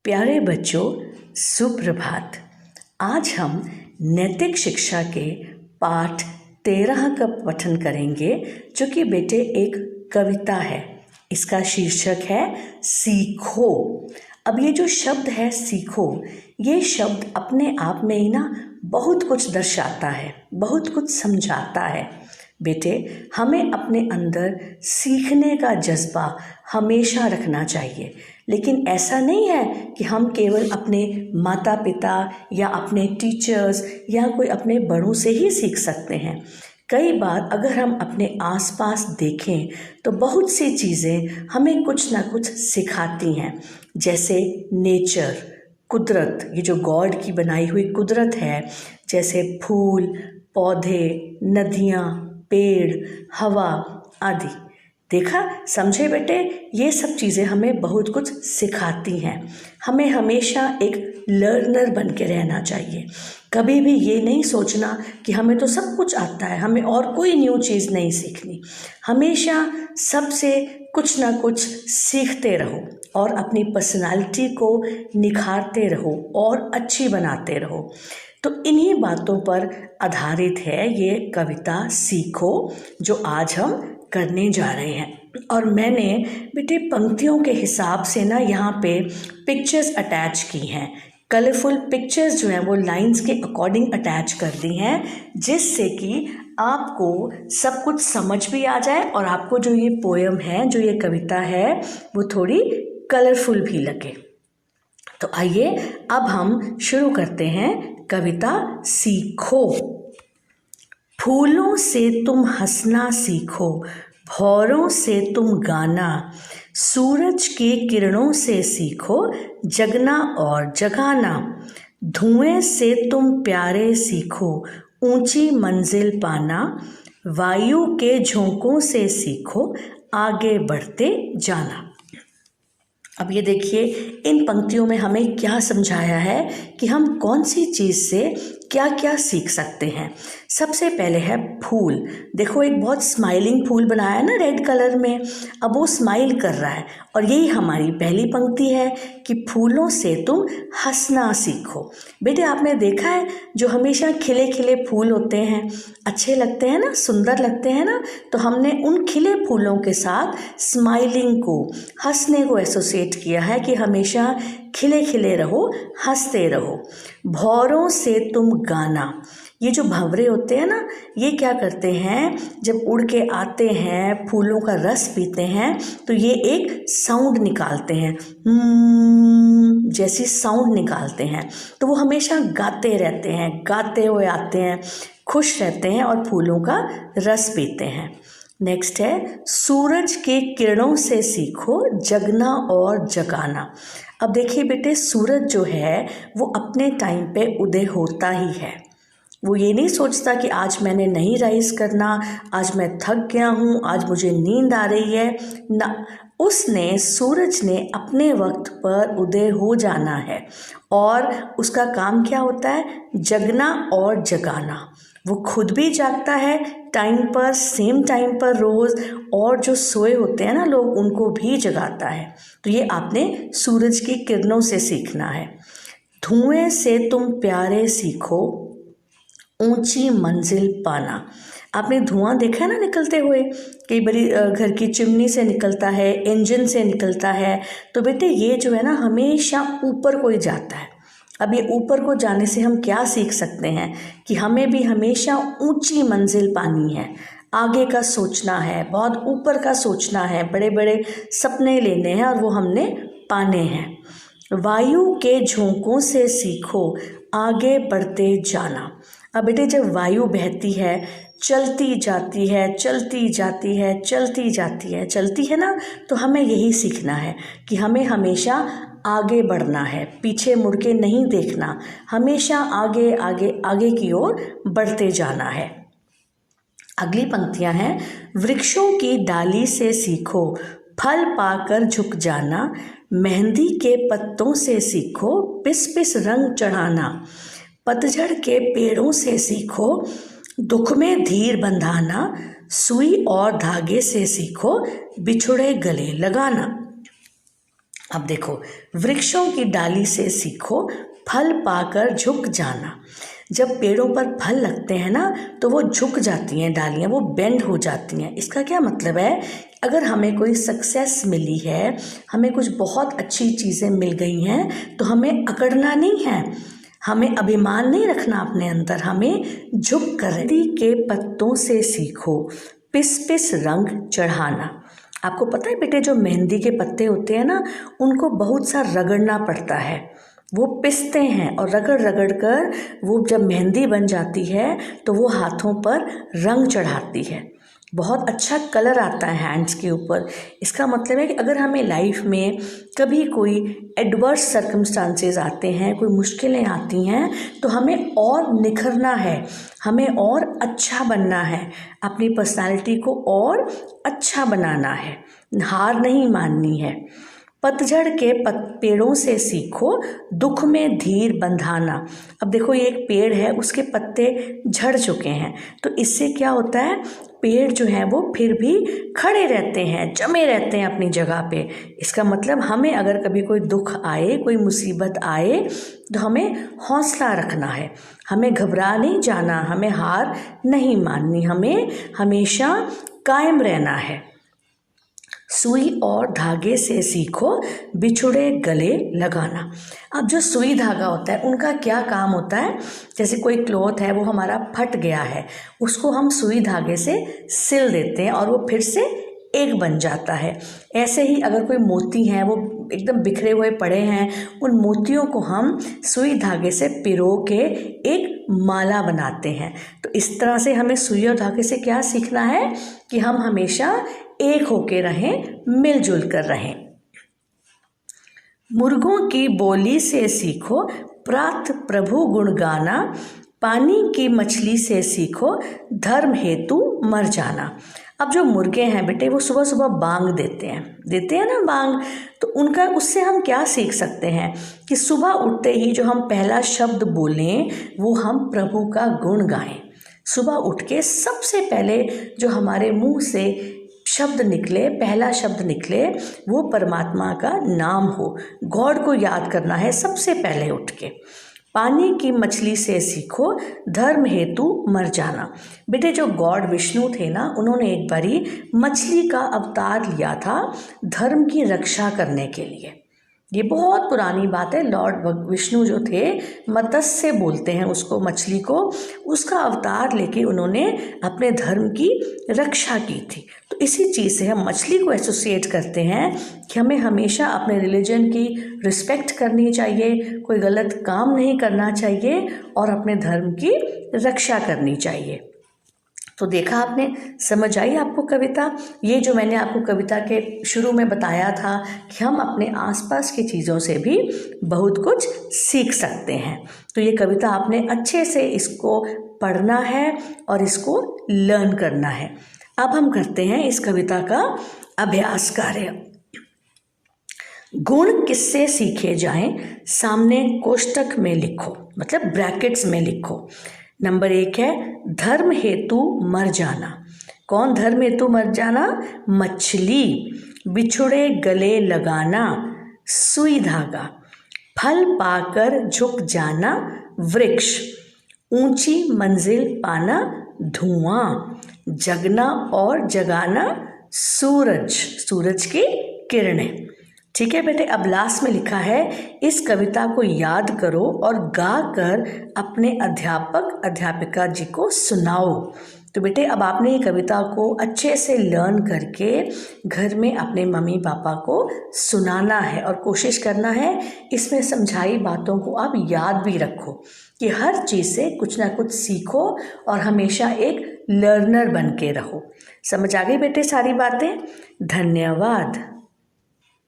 प्यारे बच्चों, सुप्रभात। आज हम नैतिक शिक्षा के पाठ 13 का पठन करेंगे, जो कि बेटे एक कविता है। इसका शीर्षक है सीखो। अब ये जो शब्द है सीखो, ये शब्द अपने आप में ही ना बहुत कुछ दर्शाता है, बहुत कुछ समझाता है। बेटे, हमें अपने अंदर सीखने का जज्बा हमेशा रखना चाहिए, लेकिन ऐसा नहीं है कि हम केवल अपने माता पिता या अपने टीचर्स या कोई अपने बड़ों से ही सीख सकते हैं। कई बार अगर हम अपने आसपास देखें तो बहुत सी चीज़ें हमें कुछ ना कुछ सिखाती हैं, जैसे नेचर, कुदरत, ये जो गॉड की बनाई हुई कुदरत है, जैसे फूल, पौधे, नदियाँ, पेड़, हवा आदि। देखा, समझे बेटे, ये सब चीज़ें हमें बहुत कुछ सिखाती हैं। हमें हमेशा एक लर्नर बन के रहना चाहिए। कभी भी ये नहीं सोचना कि हमें तो सब कुछ आता है, हमें और कोई न्यू चीज़ नहीं सीखनी। हमेशा सबसे कुछ ना कुछ सीखते रहो और अपनी पर्सनालिटी को निखारते रहो और अच्छी बनाते रहो। तो इन्हीं बातों पर आधारित है ये कविता सीखो, जो आज हम करने जा रहे हैं। और मैंने बेटे पंक्तियों के हिसाब से ना यहाँ पे पिक्चर्स अटैच की हैं। कलरफुल पिक्चर्स जो हैं वो लाइंस के अकॉर्डिंग अटैच कर दी हैं, जिससे कि आपको सब कुछ समझ भी आ जाए और आपको जो ये पोयम है, जो ये कविता है, वो थोड़ी कलरफुल भी लगे। तो आइए अब हम शुरू करते हैं कविता सीखो। फूलों से तुम हंसना सीखो, भौरों से तुम गाना, सूरज की किरणों से सीखो जगना और जगाना। धुएं से तुम प्यारे सीखो, ऊंची मंजिल पाना, वायु के झोंकों से सीखो आगे बढ़ते जाना। अब ये देखिए, इन पंक्तियों में हमें क्या समझाया है कि हम कौन सी चीज़ से क्या क्या सीख सकते हैं। सबसे पहले है फूल। देखो, एक बहुत स्माइलिंग फूल बनाया है ना रेड कलर में। अब वो स्माइल कर रहा है और यही हमारी पहली पंक्ति है कि फूलों से तुम हंसना सीखो। बेटे, आपने देखा है जो हमेशा खिले खिले फूल होते हैं, अच्छे लगते हैं ना, सुंदर लगते हैं ना, तो हमने उन खिले फूलों के साथ स्माइलिंग को, हंसने को एसोसिएट किया है कि हमेशा खिले खिले रहो, हंसते रहो। भौरों से तुम गाना। ये जो भंवरे होते हैं ना, ये क्या करते हैं, जब उड़ के आते हैं, फूलों का रस पीते हैं, तो ये एक साउंड निकालते हैं, जैसी साउंड निकालते हैं। तो वो हमेशा गाते रहते हैं, गाते हुए आते हैं, खुश रहते हैं और फूलों का रस पीते हैं। नेक्स्ट है सूरज की किरणों से सीखो जगना और जगाना। अब देखिए बेटे, सूरज जो है वो अपने टाइम पे उदय होता ही है। वो ये नहीं सोचता कि आज मैंने नहीं राइज करना, आज मैं थक गया हूँ, आज मुझे नींद आ रही है ना। सूरज ने अपने वक्त पर उदय हो जाना है और उसका काम क्या होता है, जगना और जगाना। वो खुद भी जागता है टाइम पर, सेम टाइम पर रोज़, और जो सोए होते हैं ना लोग, उनको भी जगाता है। तो ये आपने सूरज की किरणों से सीखना है। धुएं से तुम प्यारे सीखो, ऊंची मंजिल पाना। आपने धुआं देखा है ना निकलते हुए, कई बारी घर की चिमनी से निकलता है, इंजन से निकलता है। तो बेटे, ये जो है ना हमेशा ऊपर को ही जाता है। अब ये ऊपर को जाने से हम क्या सीख सकते हैं कि हमें भी हमेशा ऊंची मंजिल पानी है, आगे का सोचना है, बहुत ऊपर का सोचना है, बड़े बड़े सपने लेने हैं और वो हमने पाने हैं। वायु के झोंकों से सीखो आगे बढ़ते जाना। अब बेटे, जब वायु बहती है, चलती जाती है, चलती जाती है, चलती जाती है, चलती है ना, तो हमें यही सीखना है कि हमें हमेशा आगे बढ़ना है, पीछे मुड़ के नहीं देखना, हमेशा आगे आगे आगे की ओर बढ़ते जाना है। अगली पंक्तियां हैं, वृक्षों की डाली से सीखो फल पाकर झुक जाना, मेहंदी के पत्तों से सीखो पिस पिस रंग चढ़ाना, पतझड़ के पेड़ों से सीखो दुख में धीर बंधाना, सुई और धागे से सीखो बिछुड़े गले लगाना। अब देखो, वृक्षों की डाली से सीखो फल पाकर झुक जाना। जब पेड़ों पर फल लगते हैं ना तो वो झुक जाती हैं डालियाँ, वो बेंड हो जाती हैं। इसका क्या मतलब है, अगर हमें कोई सक्सेस मिली है, हमें कुछ बहुत अच्छी चीज़ें मिल गई हैं, तो हमें अकड़ना नहीं है, हमें अभिमान नहीं रखना अपने अंदर, हमें झुक कर मेहंदी के पत्तों से सीखो पिस पिस रंग चढ़ाना। आपको पता है बेटे, जो मेहंदी के पत्ते होते हैं ना, उनको बहुत सा रगड़ना पड़ता है, वो पिसते हैं और रगड़ रगड़ कर वो जब मेहंदी बन जाती है तो वो हाथों पर रंग चढ़ाती है, बहुत अच्छा कलर आता है हैंड्स के ऊपर। इसका मतलब है कि अगर हमें लाइफ में कभी कोई एडवर्स सर्कमस्टांसेस आते हैं, कोई मुश्किलें आती हैं, तो हमें और निखरना है, हमें और अच्छा बनना है, अपनी पर्सनालिटी को और अच्छा बनाना है, हार नहीं माननी है। पतझड़ के पेड़ों से सीखो दुख में धीर बंधाना। अब देखो, ये एक पेड़ है, उसके पत्ते झड़ चुके हैं, तो इससे क्या होता है, पेड़ जो है वो फिर भी खड़े रहते हैं, जमे रहते हैं अपनी जगह पे। इसका मतलब हमें अगर कभी कोई दुख आए, कोई मुसीबत आए, तो हमें हौसला रखना है, हमें घबरा नहीं जाना, हमें हार नहीं माननी, हमें हमेशा कायम रहना है। सुई और धागे से सीखो बिछुड़े गले लगाना। अब जो सुई धागा होता है, उनका क्या काम होता है, जैसे कोई क्लॉथ है वो हमारा फट गया है, उसको हम सुई धागे से सिल देते हैं और वो फिर से एक बन जाता है। ऐसे ही अगर कोई मोती हैं, वो एकदम बिखरे हुए पड़े हैं, उन मोतियों को हम सुई धागे से पिरो के एक माला बनाते हैं। तो इस तरह से हमें सुई और धागे से क्या सीखना है कि हम हमेशा एक होके रहें, मिलजुल कर रहें। मुर्गों की बोली से सीखो प्रात प्रभु गुण गाना। पानी की मछली से सीखो धर्म हेतु मर जाना। अब जो मुर्गे हैं बेटे, वो सुबह सुबह बांग देते हैं ना बांग, तो उनका उससे हम क्या सीख सकते हैं कि सुबह उठते ही जो हम पहला शब्द बोलें वो हम प्रभु का गुण गाएं। सुबह उठ के सबसे पहले जो हमारे मुंह से शब्द निकले, पहला शब्द निकले, वो परमात्मा का नाम हो, गॉड को याद करना है सबसे पहले उठ के। पानी की मछली से सीखो धर्म हेतु मर जाना। बेटे, जो गॉड विष्णु थे ना, उन्होंने एक बारी मछली का अवतार लिया था धर्म की रक्षा करने के लिए। ये बहुत पुरानी बात है। लॉर्ड विष्णु जो थे, मत्स्य बोलते हैं उसको, मछली को, उसका अवतार लेके उन्होंने अपने धर्म की रक्षा की थी। तो इसी चीज़ से हम मछली को एसोसिएट करते हैं कि हमें हमेशा अपने रिलीजन की रिस्पेक्ट करनी चाहिए, कोई गलत काम नहीं करना चाहिए और अपने धर्म की रक्षा करनी चाहिए। तो देखा आपने, समझ आई आपको कविता। ये जो मैंने आपको कविता के शुरू में बताया था कि हम अपने आसपास की चीज़ों से भी बहुत कुछ सीख सकते हैं। तो ये कविता आपने अच्छे से इसको पढ़ना है और इसको लर्न करना है। अब हम करते हैं इस कविता का अभ्यास कार्य। गुण किससे सीखे जाएं, सामने कोष्टक में लिखो, मतलब ब्रैकेट्स में लिखो। नंबर 1 है धर्म हेतु मर जाना। कौन धर्म हेतु मर जाना? मछली। बिछुड़े गले लगाना, सुई धागा। फल पाकर झुक जाना, वृक्ष। ऊंची मंजिल पाना, धुआं। जगना और जगाना, सूरज, सूरज की किरणें। ठीक है बेटे, अब लास्ट में लिखा है इस कविता को याद करो और गा कर अपने अध्यापक अध्यापिका जी को सुनाओ। तो बेटे, अब आपने ये कविता को अच्छे से लर्न करके घर में अपने मम्मी पापा को सुनाना है और कोशिश करना है इसमें समझाई बातों को आप याद भी रखो कि हर चीज़ से कुछ ना कुछ सीखो और हमेशा एक लर्नर बन के रहो। समझ आ गई बेटे सारी बातें? धन्यवाद।